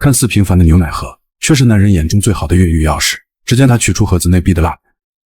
看似平凡的牛奶盒，却是男人眼中最好的越狱钥匙。只见他取出盒子内壁的蜡，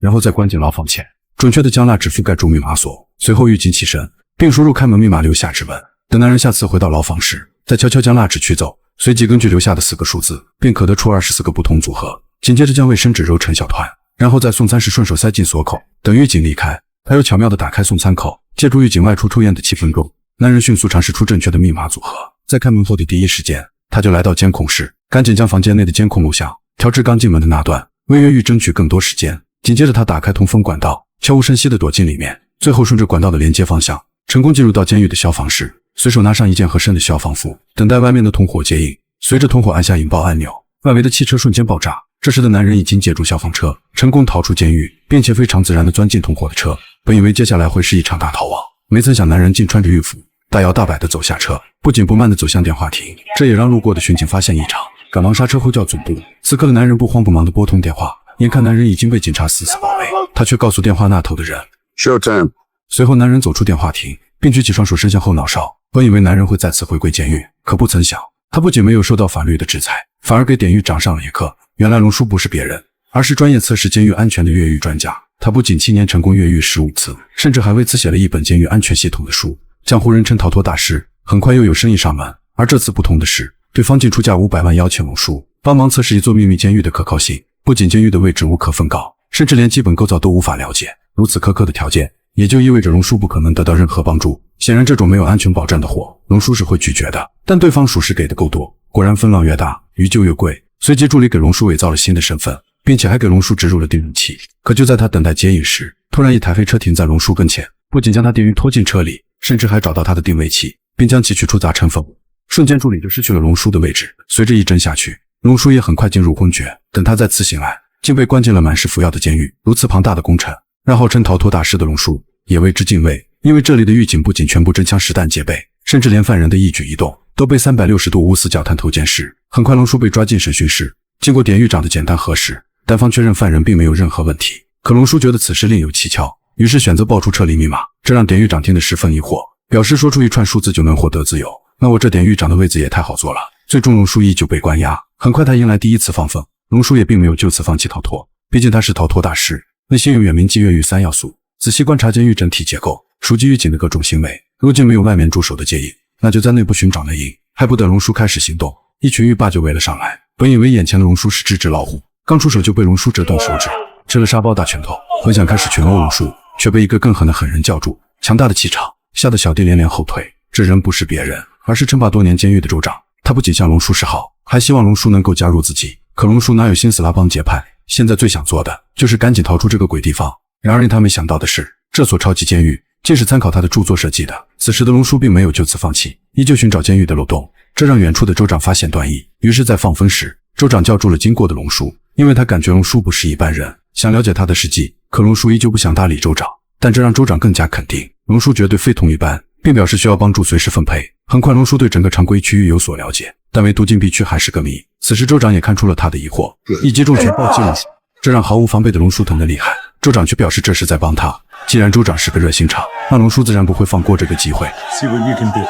然后再关进牢房前，准确地将蜡纸覆盖住密码锁。随后狱警起身，并输入开门密码，留下指纹。等男人下次回到牢房时，再悄悄将蜡纸取走，随即根据留下的4个数字，便可得出24个不同组合。紧接着将卫生纸揉成小团，然后在送餐时顺手塞进锁口。等狱警离开，他又巧妙地打开送餐口，借助狱警外出抽烟的气氛中，男人迅速尝试出正确的密码组合。在开门后的第一时间，他就来到监控室，赶紧将房间内的监控录像调至刚进门的那段，为越狱争取更多时间。紧接着他打开通风管道，悄无声息地躲进里面，最后顺着管道的连接方向，成功进入到监狱的消防室，随手拿上一件合身的消防服，等待外面的同伙接应。随着同伙按下引爆按钮，外围的汽车瞬间爆炸。这时的男人已经借助消防车成功逃出监狱，并且非常自然地钻进同伙的车。本以为接下来会是一场大逃亡，没曾想男人竟穿着狱服，大摇大摆地走下车，不紧不慢地走向电话亭。这也让路过的巡警发现异常，赶忙刹车呼叫总部。此刻的男人不慌不忙地拨通电话，眼看男人已经被警察死死包围，他却告诉电话那头的人 Showtime。 随后男人走出电话亭，并举起双手伸向后脑勺。本以为男人会再次回归监狱，可不曾想，他不仅没有受到法律的制裁，反而给典狱长上了一课。原来龙叔不是别人，而是专业测试监狱安全的越狱专家。他不仅7年成功越狱15次，甚至还为此写了一本监狱安全系统的书，江湖人称逃脱大师。很快又有生意上门，而这次不同的是，对方竟出价500万邀请龙叔帮忙测试一座秘密监狱的可靠性。不仅监狱的位置无可奉告，甚至连基本构造都无法了解。如此苛刻的条件，也就意味着龙叔不可能得到任何帮助。显然这种没有安全保障的货，龙叔是会拒绝的。但对方属实给的够多，果然分量越大，鱼就越贵。随即助理给龙叔伪造了新的身份，并且还给龙叔植入了定位器。可就在他等待接应时，突然一台黑车停在龙叔跟前，不仅将他定位拖进车里，甚至还找到他的定位器，并将其取出砸成粉末。瞬间助理就失去了龙叔的位置。随着一针下去，龙叔也很快进入昏厥。等他再次醒来，竟被关进了满是服药的监狱。如此庞大的工程，让号称逃脱大师的龙叔也为之敬畏。因为这里的狱警不仅全部真枪实弹戒备，甚至连犯人的一举一动都被360度无死角探头监视。很快龙叔被抓进审讯室，经过典狱长的简单核实，单方确认犯人并没有任何问题。可龙叔觉得此事另有蹊跷，于是选择报出撤离密码，这让典狱长听得十分疑惑，表示说出一串数字就能获得自由，那我这典狱长的位子也太好坐了。最终龙叔依旧被关押。很快他迎来第一次放风，龙叔也并没有就此放弃逃脱，毕竟他是逃脱大师，内心有远铭记越狱3要素。仔细观察监狱整体结构，熟悉狱警的各种行为，如今没有外面驻守的接应，那就在内部寻找内应。还不等龙叔开始行动，一群狱霸就围了上来。本以为眼前的龙叔是只老虎，刚出手就被龙叔折断手指，吃了沙包大拳头，本想开始群殴龙叔，却被一个更狠的狠人叫住。强大的气场吓得小弟连连后退。这人不是别人，而是称霸多年监狱的州长。他不仅向龙叔示好，还希望龙叔能够加入自己。可龙叔哪有心思拉帮结派，现在最想做的就是赶紧逃出这个鬼地方。然而令他没想到的是，这所超级监狱竟是参考他的著作设计的。此时的龙叔并没有就此放弃，依旧寻找监狱的漏洞，这让远处的州长发现端倪。于是在放风时，州长叫住了经过的龙叔，因为他感觉龙叔不是一般人，想了解他的事迹。可龙叔依旧不想搭理州长，但这让州长更加肯定龙叔绝对非同一般，并表示需要帮助随时分配。很快龙叔对整个常规区域有所了解，但唯独禁闭区还是个谜。此时州长也看出了他的疑惑，一击重拳暴击龙叔，这让毫无防备的龙叔疼得厉害。州长却表示这是在帮他，既然州长是个热心肠，那龙叔自然不会放过这个机会。 See what you can do.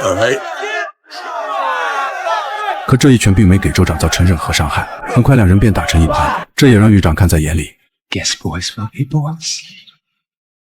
All right. 可这一拳并没给州长造成任何伤害，很快两人便打成一团，这也让狱长看在眼里。 Guess boys will be boys.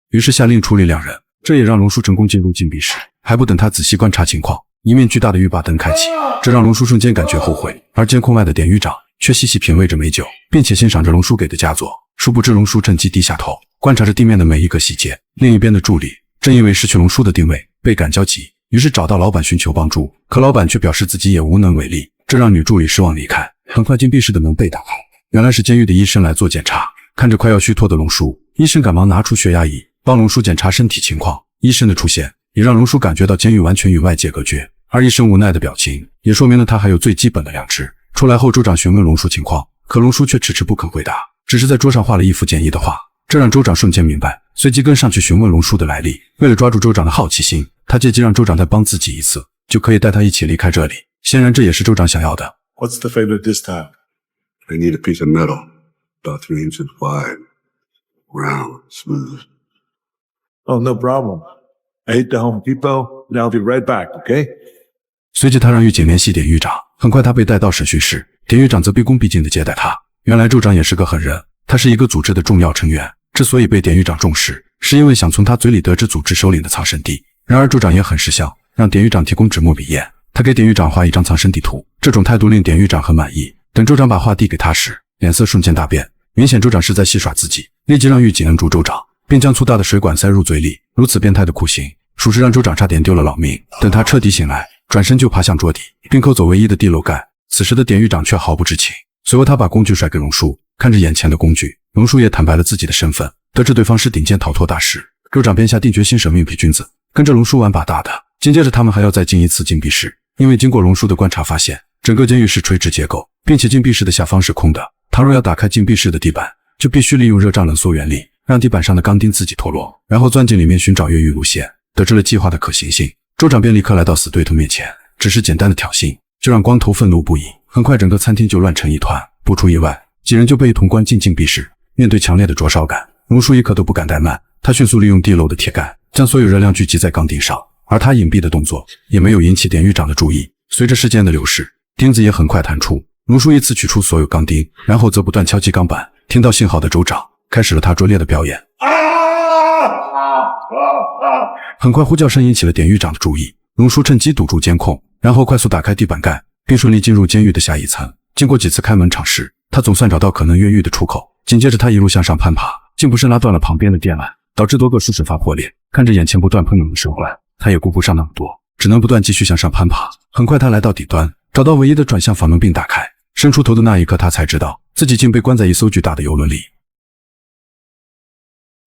于是下令处理两人，这也让龙叔成功进入禁闭室。还不等他仔细观察情况，一面巨大的浴霸灯开启，这让龙叔瞬间感觉后悔。而监控外的典狱长却细细品味着美酒，并且欣赏着龙叔给的佳作。殊不知龙叔趁机低下头，观察着地面的每一个细节。另一边的助理正因为失去龙叔的定位，倍感焦急，于是找到老板寻求帮助，可老板却表示自己也无能为力，这让女助理失望离开。很快禁闭室的门被打开，原来是监狱的医生来做检查。看着快要虚脱的龙叔，医生赶忙拿出血压仪帮龙叔检查身体情况。医生的出现也让龙叔感觉到监狱完全与外界隔绝，而医生无奈的表情也说明了他还有最基本的良知。出来后州长询问龙叔情况，可龙叔却迟迟不肯回答，只是在桌上画了一幅简易的画，这让州长瞬间明白，随即跟上去询问龙叔的来历。为了抓住州长的好奇心，他借机让州长再帮自己一次，就可以带他一起离开这里。显然这也是州长想要的。 What's the favor this time? I need a piece of metal, about 3 inches wide, round, smooth. Oh, no problem. I hit the Home Depot, and I'll be right back, okay? 随即他让狱警联系典狱长，很快他被带到审讯室，典狱长则毕恭毕敬地接待他。原来州长也是个狠人，他是一个组织的重要成员，之所以被典狱长重视，是因为想从他嘴里得知组织首领的藏身地。然而州长也很识相，让典狱长提供纸墨笔砚，他给典狱长画一张藏身地图，这种态度令典狱长很满意。等州长把画递给他时，脸色瞬间大变，明显州长是在戏耍自己，立即让狱警摁住州长，并将粗大的水管塞入嘴里。如此变态的酷刑，属实让州长差点丢了老命。等他彻底醒来，转身就爬向桌底，并抠走唯一的地漏盖。此时的典狱长却毫不知情。随后他把工具甩给龙叔，看着眼前的工具，龙叔也坦白了自己的身份。得知对方是顶尖逃脱大师，州长便下定决心舍命陪君子，跟着龙叔玩把大的。紧接着他们还要再进一次禁闭室，因为经过龙叔的观察发现，整个监狱是垂直结构，并且禁闭室的下方是空的。倘若要打开禁闭室的地板，就必须利用热胀冷缩原理，让地板上的钢钉自己脱落，然后钻进里面寻找越狱路线。得知了计划的可行性，州长便立刻来到死对头面前，只是简单的挑衅，就让光头愤怒不已。很快整个餐厅就乱成一团，不出意外，几人就被一同关进禁闭室。面对强烈的灼烧感，龙叔一刻都不敢怠慢，他迅速利用地漏的铁杆，将所有热量聚集在钢钉上，而他隐蔽的动作也没有引起典狱长的注意。随着时间的流逝，钉子也很快弹出，龙叔依次取出所有钢钉，然后则不断敲击钢板。听到信号的州长开始了他拙劣的表演。很快呼叫声引起了典狱长的注意，龙叔趁机堵住监控，然后快速打开地板盖，并顺利进入监狱的下一层。经过几次开门尝试，他总算找到可能越狱的出口。紧接着他一路向上攀爬，竟不慎拉断了旁边的电缆，导致多个树枝发破裂。看着眼前不断喷涌的水管，他也顾不上那么多，只能不断继续向上攀爬。很快他来到底端，找到唯一的转向阀门并打开。伸出头的那一刻，他才知道自己竟被关在一艘巨大的游轮里。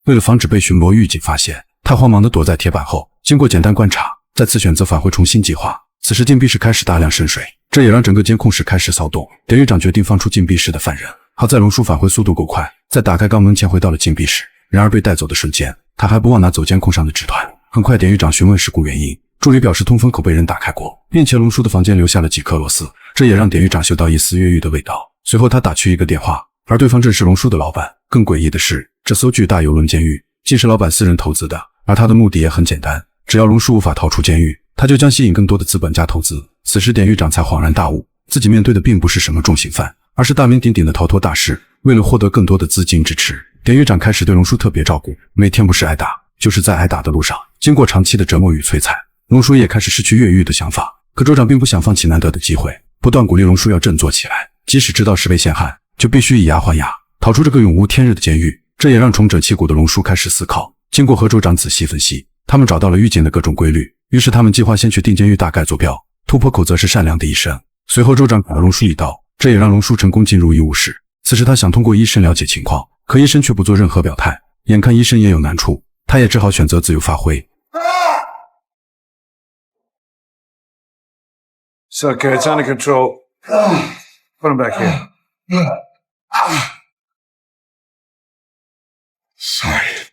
为了防止被巡逻狱警发现，他慌忙地躲在铁板后。经过简单观察，再次选择返回重新计划。此时禁闭室开始大量渗水，这也让整个监控室开始骚动。典狱长决定放出禁闭室的犯人。好在龙叔返回速度够快，在打开肛门前回到了禁闭室。然而被带走的瞬间，他还不忘拿走监控上的纸团。很快典狱长询问事故原因，助理表示通风口被人打开过，并且龙叔的房间留下了几颗螺丝，这也让典狱长嗅到一丝越狱的味道。随后他打去一个电话，而对方正是龙叔的老板。更诡异的是，这艘巨大邮轮监狱竟是老板私人投资的，而他的目的也很简单，只要龙叔无法逃出监狱，他就将吸引更多的资本家投资。此时典狱长才恍然大悟，自己面对的并不是什么重刑犯，而是大名鼎鼎的逃脱大师。为了获得更多的资金支持，典狱长开始对龙叔特别照顾，每天不是挨打，就是在挨打的路上。经过长期的折磨与摧残，龙叔也开始失去越狱的想法。可州长并不想放弃难得的机会，不断鼓励龙叔要振作起来，即使知道是被陷害，就必须以牙还牙，逃出这个永无天日的监狱。这也让重整旗鼓的龙叔开始思考。经过和州长仔细分析，他们找到了狱警的各种规律，于是他们计划先去定监狱大概坐标，突破口则是善良的医生。随后州长砍了龙叔一刀，这也让龙叔成功进入医务室。此时他想通过医生了解情况，可医生却不做任何表态，眼看医生也有难处，他也只好选择自由发挥。It's okay, it's under control. Put him back here. Sorry.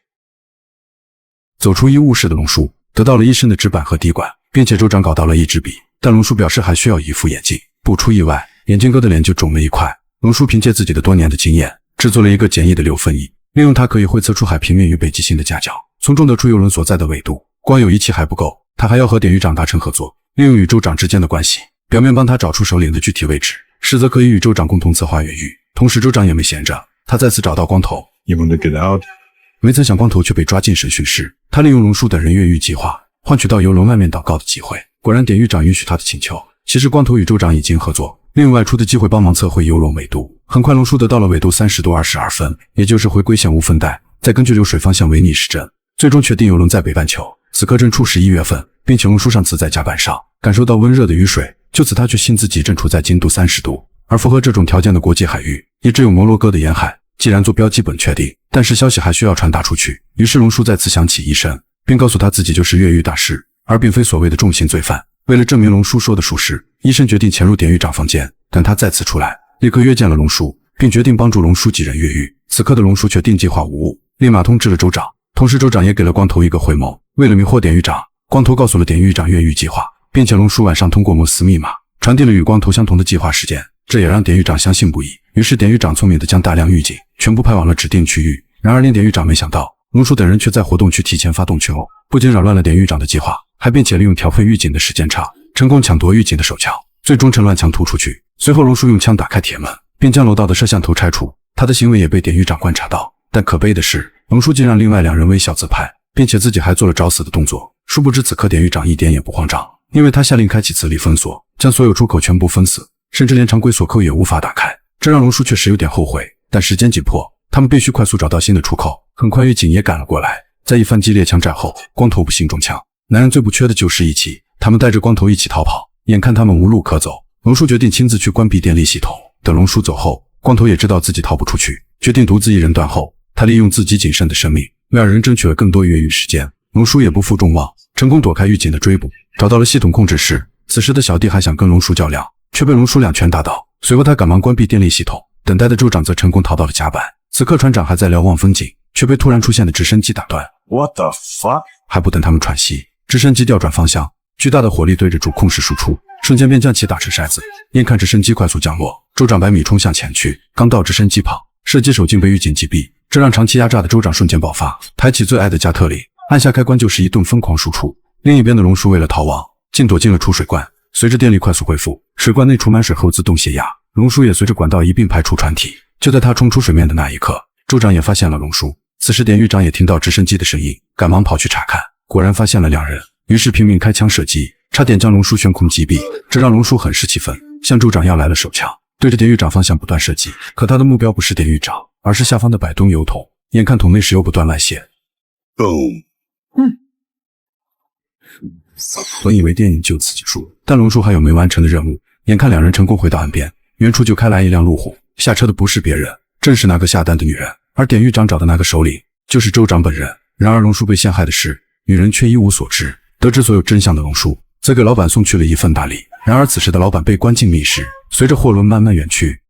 走出医务室的龙叔得到了医生的纸板和滴管，并且州长搞到了一支笔，但龙叔表示还需要一副眼镜。不出意外，眼镜哥的脸就肿了一块。龙叔凭借自己的多年的经验，制作了一个简易的6分仪，利用它可以绘测出海平面与北极星的夹角，从中得出邮轮所在的纬度。光有仪器还不够，他还要和典狱长达成合作，利用与州长之间的关系，表面帮他找出首领的具体位置，实则可以与州长共同策划越狱。同时州长也没闲着，他再次找到光头。You want to get out? 没曾想光头却被抓进审讯室，他利用龙叔等人越狱计划，换取到邮轮外面祷告的机会。果然典狱长允许他的请求，其实光头与州长已经合作，利用外出的机会帮忙测绘邮轮纬度。很快龙叔得到了纬度30度22分，也就是回归线无分带。再根据流水方向为逆时针，最终确定邮轮在北半球。此刻正处11月份，并且龙叔上次在甲板上感受到温热的雨水，就此他却信自己正处在经度30度。而符合这种条件的国际海域也只有摩洛哥的沿海。既然坐标基本确定，但是消息还需要传达出去，于是龙叔再次想起医生，并告诉他自己就是越狱大师，而并非所谓的重刑罪犯。为了证明龙叔说的属实，医生决定潜入典狱长房间，等他再次出来，立刻约见了龙叔，并决定帮助龙叔几人越狱。此刻的龙叔却定计划无误，立马通知了州长，同时州长也给了光头一个回眸。为了迷惑典狱长，光头告诉了典狱长越狱计划，并且龙叔晚上通过摩斯密码传递了与光头相同的计划时间，这也让典狱长相信不疑。于是典狱长聪明地将大量狱警全部派往了指定区域。然而令典狱长没想到，龙叔等人却在活动区提前发动群殴，不仅扰乱了典狱长的计划，还并且利用调配狱警的时间差，成功抢夺狱警的手枪。最终趁乱墙突出去。随后龙叔用枪打开铁门，并将楼道的摄像头拆除。他的行为也被典狱长观察到，但可悲的是，龙叔竟让另外2人微笑自拍，并且自己还做了找死的动作。殊不知此刻典狱长一点也不慌张，因为他下令开启磁力封锁，将所有出口全部封死，甚至连常规锁扣也无法打开。这让龙叔确实有点后悔，但时间紧迫，他们必须快速找到新的出口。很快狱警也赶了过来，在一番激烈枪战后，光头不幸中枪。男人最不缺的就是义气，他们带着光头一起逃跑。眼看他们无路可走，龙叔决定亲自去关闭电力系统。等龙叔走后，光头也知道自己逃不出去，决定独自一人断后。他利用自己仅剩的生命，为2人争取了更多越狱时间。龙叔也不负众望，成功躲开狱警的追捕，找到了系统控制室。此时的小弟还想跟龙叔较量，却被龙叔2拳打倒。随后他赶忙关闭电力系统，等待的州长则成功逃到了甲板。此刻船长还在瞭望风景，却被突然出现的直升机打断。 What the fuck？ 还不等他们喘息，直升机调转方向，巨大的火力对着主控室输出，瞬间便将其打成筛子。眼看直升机快速降落，州长100米冲向前去，刚到直升机旁，射击手竟被狱警击毙，这让长期压榨的州长瞬间爆发，抬起最爱的加特林，按下开关就是一顿疯狂输出。另一边的龙叔为了逃亡，竟躲进了储水罐。随着电力快速恢复，水罐内储满水后自动泄压，龙叔也随着管道一并排出船体。就在他冲出水面的那一刻，州长也发现了龙叔。此时典狱长也听到直升机的声音，赶忙跑去查看，果然发现了2人，于是拼命开枪射击，差点将龙叔悬空击毙。这让龙叔很是气愤，向州长要来了手枪，对着典狱长方向不断射击。可他的目标不是典狱长，而是下方的摆东油桶。眼看桶内石油不断外泄， Boom. 本以为电影就此结束，但龙叔还有没完成的任务。眼看2人成功回到岸边，远处就开来一辆路虎，下车的不是别人，正是那个下蛋的女人。而典狱长找的那个首领就是州长本人。然而龙叔被陷害的事，女人却一无所知。得知所有真相的龙叔，则给老板送去了一份大礼。然而此时的老板被关进密室，随着货轮慢慢远去，